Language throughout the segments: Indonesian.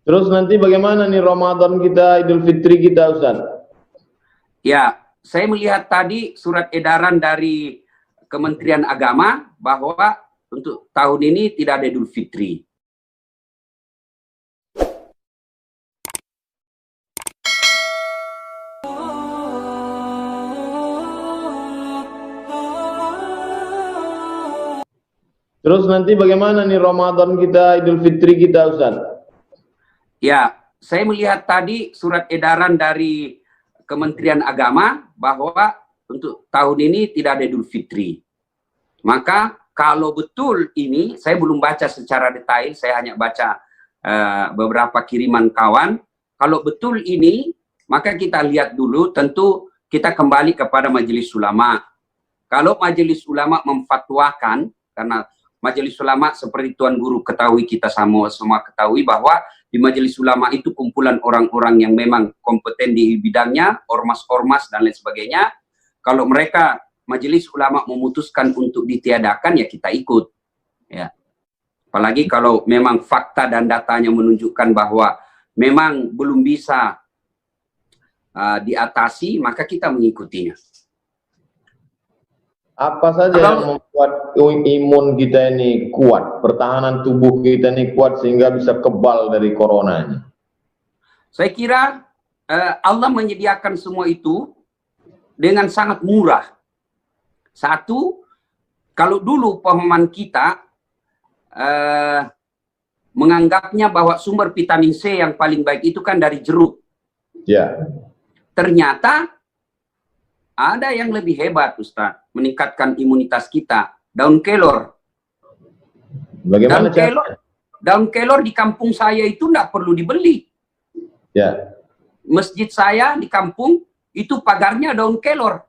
Terus nanti bagaimana nih Ramadan kita, Idul Fitri kita, Ustaz? Ya, saya melihat tadi surat edaran dari Kementerian Agama bahwa untuk tahun ini tidak ada Idul Fitri. Terus nanti bagaimana nih Ramadan kita, Idul Fitri kita, Ustaz? Ya, saya melihat tadi surat edaran dari Kementerian Agama bahwa untuk tahun ini tidak ada Idul Fitri. Maka kalau betul ini, saya belum baca secara detail, saya hanya baca beberapa kiriman kawan. Kalau betul ini, maka kita lihat dulu, tentu kita kembali kepada Majelis Ulama. Kalau Majelis Ulama memfatwakan, karena Majelis Ulama seperti Tuan Guru ketahui, kita semua ketahui bahwa di Majelis Ulama itu kumpulan orang-orang yang memang kompeten di bidangnya, ormas-ormas dan lain sebagainya. Kalau mereka Majelis Ulama memutuskan untuk ditiadakan, ya kita ikut. Ya. Apalagi kalau memang fakta dan datanya menunjukkan bahwa memang belum bisa diatasi, maka kita mengikutinya. Apa saja yang membuat imun kita ini kuat, pertahanan tubuh kita ini kuat sehingga bisa kebal dari corona ini? Saya kira Allah menyediakan semua itu dengan sangat murah. Satu, kalau dulu pemahaman kita menganggapnya bahwa sumber vitamin C yang paling baik itu kan dari jeruk. Ya. Ternyata ada yang lebih hebat, Ustaz, meningkatkan imunitas kita. Daun kelor. Bagaimana daun kelor di kampung saya itu tidak perlu dibeli. Ya. Masjid saya di kampung itu pagarnya daun kelor.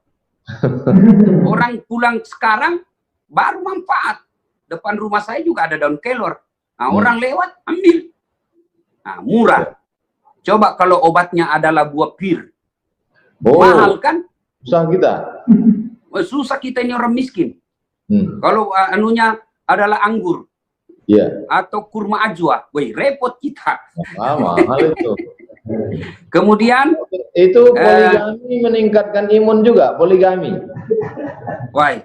Orang pulang sekarang baru manfaat. Depan rumah saya juga ada daun kelor. Nah, orang lewat ambil. Nah, murah. Coba kalau obatnya adalah buah pir. Mahal kan? Susah kita. Susah kita ini orang miskin. Kalau anunya adalah anggur. Yeah. Atau kurma ajwa. Wih, repot kita. Mahal itu. Kemudian itu poligami meningkatkan imun juga, poligami. Wah,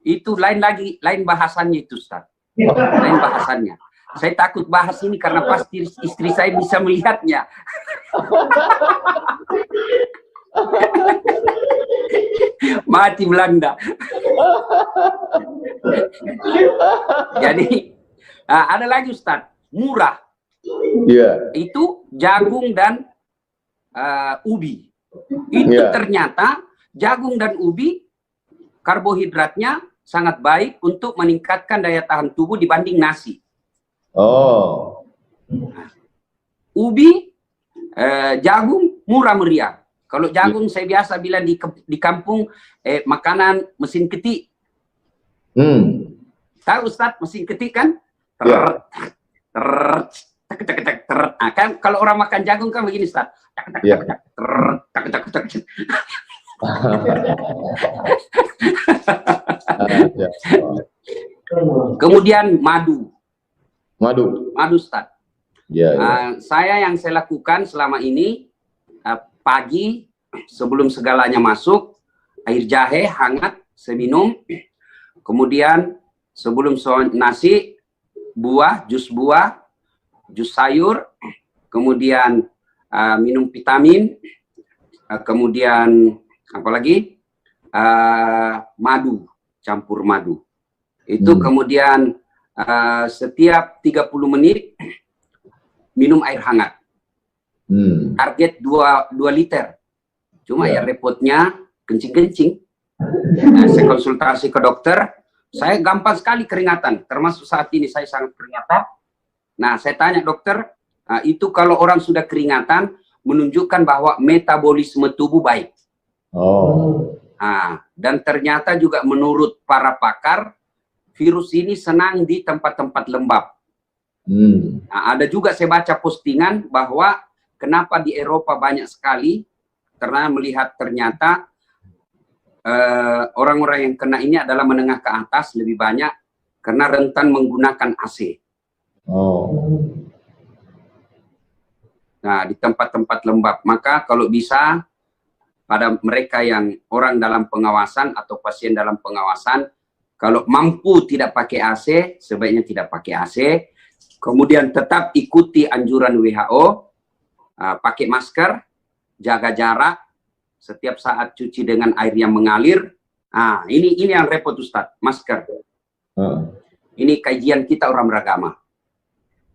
itu lain lagi, lain bahasannya itu, Ustaz. Lain bahasannya. Saya takut bahas ini karena pasti istri saya bisa melihatnya. Mati Belanda. Jadi ada lagi, Ustaz, murah. Yeah. Itu jagung dan ubi. Itu ternyata jagung dan ubi karbohidratnya sangat baik untuk meningkatkan daya tahan tubuh dibanding nasi. Oh. Ubi, jagung murah meriah. Kalau jagung saya biasa bilang di kampung makanan mesin ketik. Tahu Ustaz mesin ketik kan? Kan kalau orang makan jagung kan begini Ustaz. Kemudian madu. Madu Ustaz. Saya yang saya lakukan selama ini pagi sebelum segalanya masuk, air jahe hangat saya minum. Kemudian sebelum nasi, jus buah, jus sayur, kemudian minum vitamin, kemudian apa lagi? Madu, campur madu. Itu kemudian setiap 30 menit minum air hangat. Target 2 liter. Cuma ya repotnya kencing-kencing. Nah, saya konsultasi ke dokter, saya gampang sekali keringatan. Termasuk saat ini saya sangat keringatan. Nah, saya tanya dokter, itu kalau orang sudah keringatan menunjukkan bahwa metabolisme tubuh baik. Dan ternyata juga menurut para pakar, virus ini senang di tempat-tempat lembab. Nah, ada juga saya baca postingan bahwa kenapa di Eropa banyak sekali, karena melihat ternyata orang-orang yang kena ini adalah menengah ke atas lebih banyak karena rentan menggunakan AC. Nah, di tempat-tempat lembab. Maka kalau bisa pada mereka yang orang dalam pengawasan atau pasien dalam pengawasan, kalau mampu tidak pakai AC, sebaiknya tidak pakai AC. Kemudian tetap ikuti anjuran WHO, pakai masker, jaga jarak, setiap saat cuci dengan air yang mengalir. Nah, ini yang repot Ustadz, masker. Ini kajian kita orang beragama.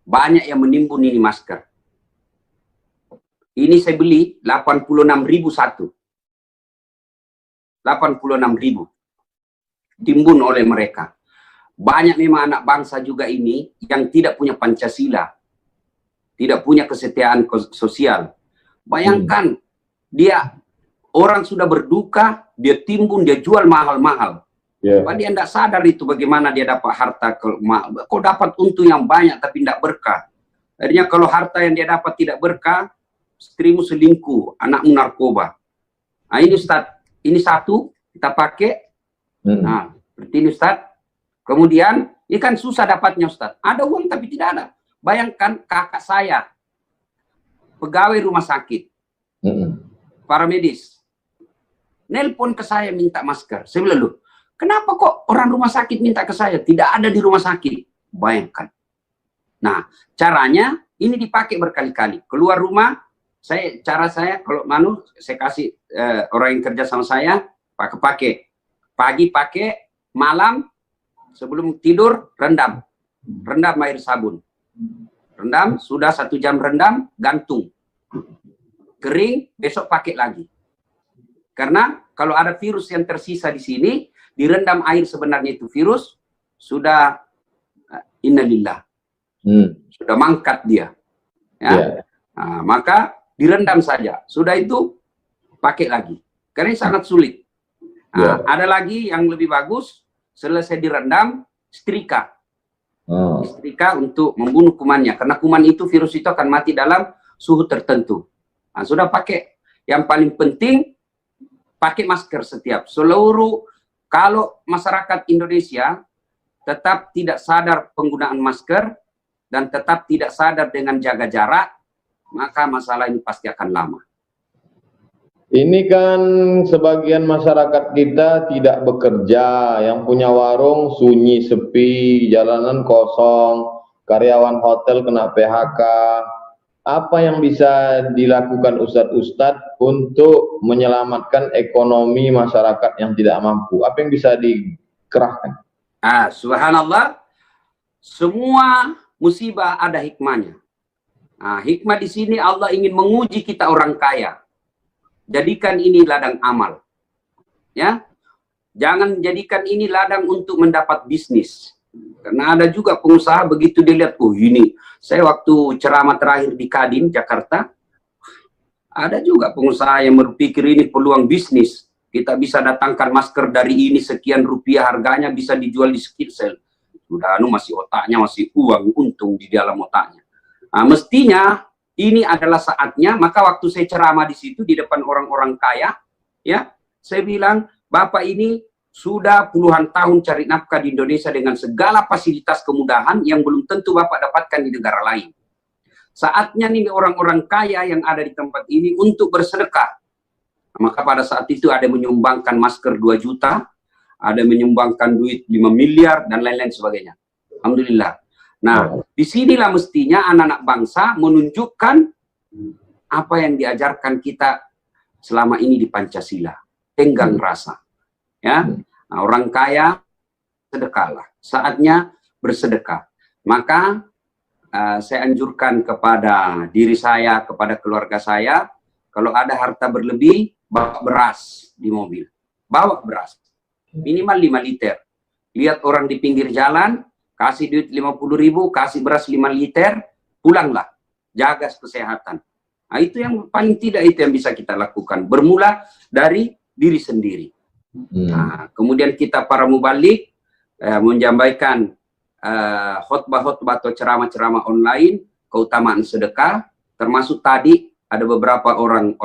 Banyak yang menimbun ini masker. Ini saya beli 86.000 satu. 86.000 timbun oleh mereka. Banyak memang anak bangsa juga ini yang tidak punya Pancasila, tidak punya kesetiaan sosial. Bayangkan, dia orang sudah berduka, dia timbun, dia jual mahal-mahal. Padahal dia tidak sadar itu bagaimana dia dapat harta. Kok dapat untung yang banyak tapi tidak berkah. Akhirnya kalau harta yang dia dapat tidak berkah, istrimu selingkuh, anakmu narkoba. Nah ini Ustaz, ini satu kita pakai. Nah, seperti ini Ustaz. Kemudian, ini kan susah dapatnya Ustaz. Ada uang tapi tidak ada. Bayangkan kakak saya, pegawai rumah sakit, para medis, nelpon ke saya minta masker. Saya bilang, loh, kenapa kok orang rumah sakit minta ke saya? Tidak ada di rumah sakit. Bayangkan. Nah, caranya ini dipakai berkali-kali. Keluar rumah, cara saya kalau saya kasih orang yang kerja sama saya pakai. Pagi pakai, malam sebelum tidur rendam air sabun. Rendam, sudah 1 jam rendam, gantung. Kering, besok pakai lagi. Karena kalau ada virus yang tersisa di sini, direndam air sebenarnya itu virus, sudah innalillah. Sudah mangkat dia. Ya. Nah, maka direndam saja. Sudah itu pakai lagi. Karena ini sangat sulit. Nah, ada lagi yang lebih bagus, selesai direndam, setrika. Setrika untuk membunuh kumannya. Karena kuman itu, virus itu akan mati dalam suhu tertentu. Nah, sudah pakai. Yang paling penting, pakai masker setiap. Seluruh, kalau masyarakat Indonesia tetap tidak sadar penggunaan masker, dan tetap tidak sadar dengan jaga jarak, maka masalah ini pasti akan lama. Ini kan sebagian masyarakat kita tidak bekerja, yang punya warung sunyi sepi, jalanan kosong, karyawan hotel kena PHK. Apa yang bisa dilakukan Ustadz untuk menyelamatkan ekonomi masyarakat yang tidak mampu? Apa yang bisa dikerahkan? Subhanallah, semua musibah ada hikmahnya. Nah, hikmah di sini Allah ingin menguji kita orang kaya. Jadikan ini ladang amal. Ya. Jangan jadikan ini ladang untuk mendapat bisnis. Karena ada juga pengusaha begitu dilihat, oh ini, saya waktu ceramah terakhir di Kadin, Jakarta, ada juga pengusaha yang berpikir ini peluang bisnis. Kita bisa datangkan masker dari ini sekian rupiah harganya, bisa dijual di Skirsel. Sudah masih otaknya, masih uang, untung di dalam otaknya. Nah, mestinya ini adalah saatnya, maka waktu saya ceramah di situ di depan orang-orang kaya, ya, saya bilang, Bapak ini sudah puluhan tahun cari nafkah di Indonesia dengan segala fasilitas kemudahan yang belum tentu Bapak dapatkan di negara lain. Saatnya nih orang-orang kaya yang ada di tempat ini untuk bersedekah. Maka pada saat itu ada menyumbangkan masker 2 juta, ada menyumbangkan duit 5 miliar, dan lain-lain sebagainya. Alhamdulillah. Nah, disinilah mestinya anak-anak bangsa menunjukkan apa yang diajarkan kita selama ini di Pancasila. Tenggang rasa. Ya, nah, orang kaya sedekahlah. Saatnya bersedekah. Maka saya anjurkan kepada diri saya, kepada keluarga saya, kalau ada harta berlebih, bawa beras di mobil. Bawa beras. Minimal 5 liter. Lihat orang di pinggir jalan, kasih duit 50.000, kasih beras 5 liter, pulanglah. Jaga kesehatan. Nah, itu yang paling tidak itu yang bisa kita lakukan. Bermula dari diri sendiri. Nah, kemudian kita para mubalik menyampaikan khotbah-khotbah atau ceramah-ceramah online, keutamaan sedekah, termasuk tadi ada beberapa orang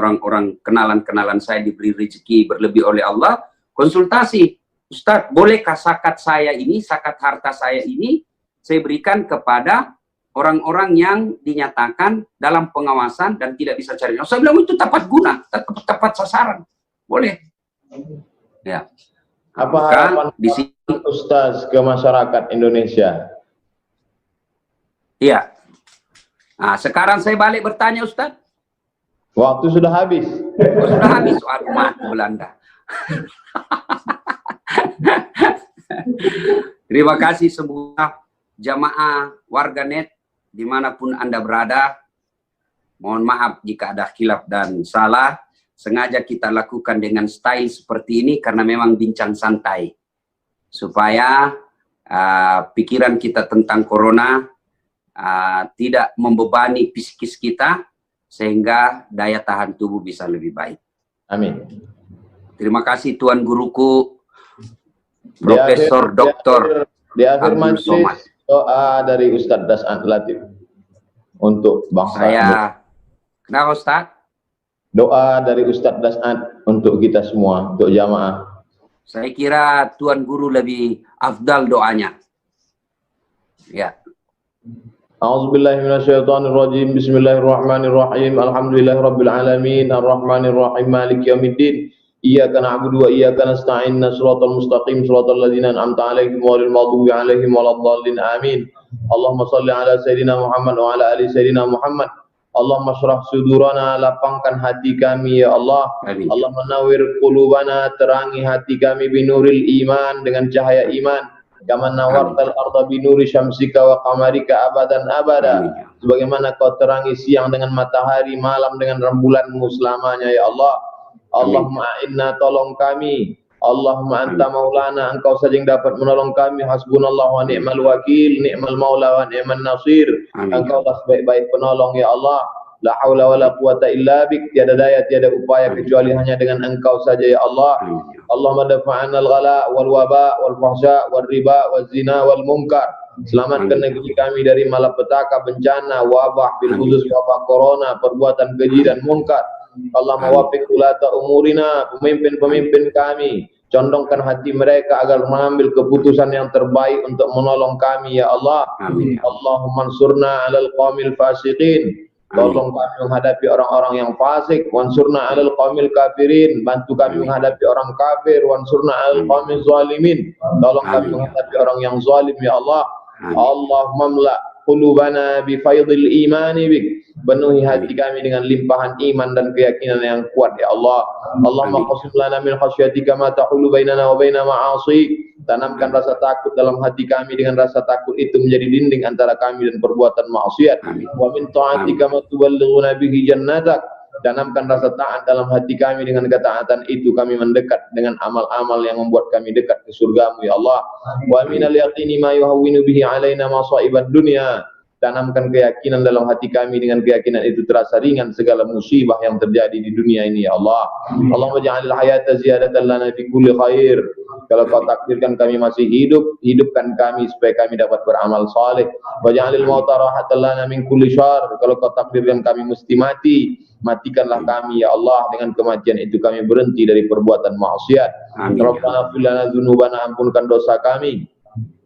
kenalan saya diberi rezeki berlebih oleh Allah, konsultasi. Ustadz, bolehkah zakat saya ini, zakat harta saya ini, saya berikan kepada orang-orang yang dinyatakan dalam pengawasan dan tidak bisa cari. Saya bilang itu tepat guna, tepat sasaran, boleh. Ya. Apa Maka harapan di sini Ustaz ke masyarakat Indonesia? Iya. Nah, sekarang saya balik bertanya, Ustaz. Waktu sudah habis. Oh, sudah habis. Aduh, mati Belanda. Terima kasih semua jamaah warganet dimanapun Anda berada. Mohon maaf jika ada khilaf dan salah. Sengaja kita lakukan dengan style seperti ini karena memang bincang santai. Supaya pikiran kita tentang corona tidak membebani psikis kita, sehingga daya tahan tubuh bisa lebih baik. Amin. Terima kasih Tuan Guruku, Profesor Dr. Di akhir Abdul Somad. majelis doa dari Ustadz Das'ad Latif untuk bangsa. Kenapa Ustaz? Doa dari Ustadz Das'ad untuk kita semua, untuk jamaah. Saya kira Tuan Guru lebih afdal doanya. Ya. A'udzubillahi minasyaitonirrajim. Bismillahirrahmanirrahim. Alhamdulillahirabbil alamin, arrahmanirrahim, maliki yaumiddin. Iyyaka na'budu wa iyyaka nasta'in. Shiratal mustaqim, shiratal ladzina an'amta 'alaihim ghairil maghdubi 'alaihim waladdallin. Amin. Allahumma shalli ala sayidina Muhammad wa ala ali sayidina Muhammad. Allahumma syrah sudurana, lapangkan hati kami ya Allah. Amin. Allahumma nawwir qulubana, terangi hati kami binuril iman, dengan cahaya iman. Kama nawartal arda binuri syamsika wa qamarika abadan abada. Sebagaimana kau terangi siang dengan matahari, malam dengan rembulanmu selamanya ya Allah. Allahumma inna, tolong kami. Allahumma anta maulana, engkau saja yang dapat menolong kami. Hasbunallahu wa ni'mal wakil, ni'mal maula wa ni'man nasir. Engkau lah sebaik-baik penolong ya Allah. La haula wa la quwata illa bik, tiada daya tiada upaya kecuali hanya dengan engkau saja ya Allah. Allahumma dafa'anna al-ghala wal waba wal fahsya wal riba wal zina wal munkar. Selamatkan negeri kami dari malapetaka, bencana, wabah, bil khusus wabah corona, perbuatan keji dan munkar. Allah mewaffiq ulata umurina, pemimpin-pemimpin kami, condongkan hati mereka agar mengambil keputusan yang terbaik untuk menolong kami ya Allah. Amin. Allahumma ansurna 'alal qaumil fasiqin, tolong kami menghadapi orang-orang yang fasik. Wansurna 'alal qaumil kafirin, bantu kami menghadapi orang kafir. Wansurna 'alal qaumil zalimin, tolong kami menghadapi orang yang zalim ya Allah. Allahumma mla qulubana bi faidil imani bik, penuhi hati kami dengan limpahan iman dan keyakinan yang kuat ya Allah. Allahumma qasim lana min khasyatika ma tahulu bainana wa baina ma'asik, tanamkan rasa takut dalam hati kami, dengan rasa takut itu menjadi dinding antara kami dan perbuatan maksiat. Wa min ta'atika ma tuballighuna bihi jannatak, tanamkan rasa taat dalam hati kami, dengan ketaatan itu kami mendekat dengan amal-amal yang membuat kami dekat ke surgamu ya Allah. Wa minal yaqini ma yuhawwinu bihi alaina masa'ibad dunya, tanamkan keyakinan dalam hati kami, dengan keyakinan itu terasa ringan segala musibah yang terjadi di dunia ini ya Allah. Allahumma ja'alil hayata ziyadatan lana fi kulli khair, kalau kau takdirkan kami masih hidup, hidupkan kami supaya kami dapat beramal saleh. Wa ja'alil mauta rahatan lana min kulli syarr, kalau kau takdirkan kami mesti mati, matikanlah kami ya Allah, dengan kematian itu kami berhenti dari perbuatan maksiat. Rabbana fir lana dzunubana, ampunkan dosa kami.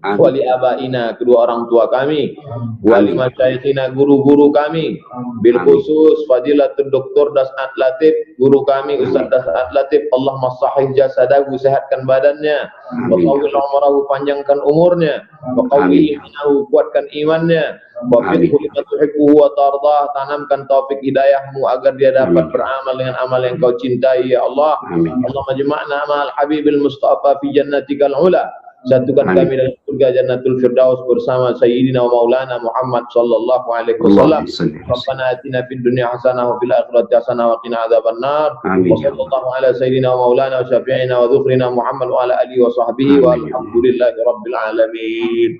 Wali abaina, kedua orang tua kami. Wali masyayikhina, guru-guru kami. Bil khusus Fadilatul Dr. Das'ad Latif, guru kami Ustaz Das'ad Latif. Allahumma sahih jasadahu, sehatkan badannya. Wa qawwil umrahu, panjangkan umurnya. Wa qawwi imanahu, kuatkan imannya. Wa fiqhu lima tuhibbuhu wa tardah, tanamkan taufik hidayahmu agar dia dapat beramal dengan amal yang kau cintai ya Allah. Allahumma jama'na ma'al habibil mustafa fi jannatikal ula, satukan kami dalam surga Jannatul Firdaus bersama Sayyidina wa Maulana Muhammad sallallahu alaihi wasallam. Rabbana atina fid dunya hasanah wa fil akhirati hasanah wa qina adzabannar. Wa sallallahu ala Sayyidina wa Maulana wa syafi'ina wa dzukhrina Muhammad wa ala alihi wa sahbihi walhamdulillahi rabbil alamin.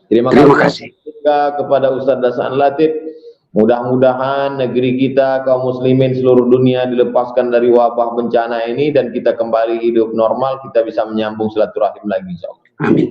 Terima kasih juga kepada Ustaz Das'ad Latif. Mudah-mudahan negeri kita, kaum muslimin seluruh dunia dilepaskan dari wabah bencana ini dan kita kembali hidup normal, kita bisa menyambung silaturahim lagi insyaallah. Amin.